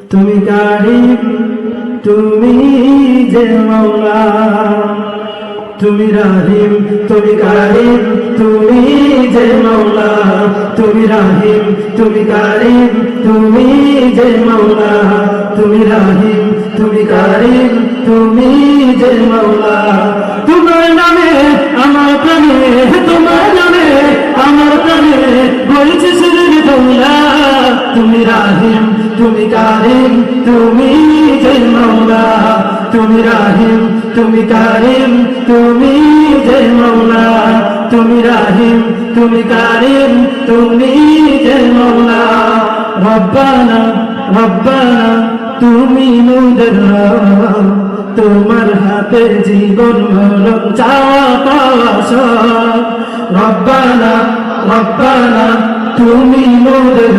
তুমি কারিম, তুমি যে মাওলা। তুমি রাহিম, তুমি কারিম, তুমি যে মাওলা। তুমি রাহিম, তুমি কারিম, তুমি যে মাওলা। তুমি রাহিম, তুমি কারিম, তুমি যে মাওলা। তোমার নামে আমার প্রাণে, তোমার নামে আমার প্রাণে বলছে সুরের দৌলা। তুমি রাহিম, তুমি কারিম, তুমি যে মাওলা। তুমি রাহিম, তুমি কারিম, তুমি যে মাওলা। তুমি রাহিম, তুমি কারিম, তুমি যে মাওলা। রব্বানা রব্বানা তুমি মোদের রব, তোমার হাতে জীবন মরণ চাওয়া পাওয়া সব। রব্বানা রব্বানা তুমি মোদের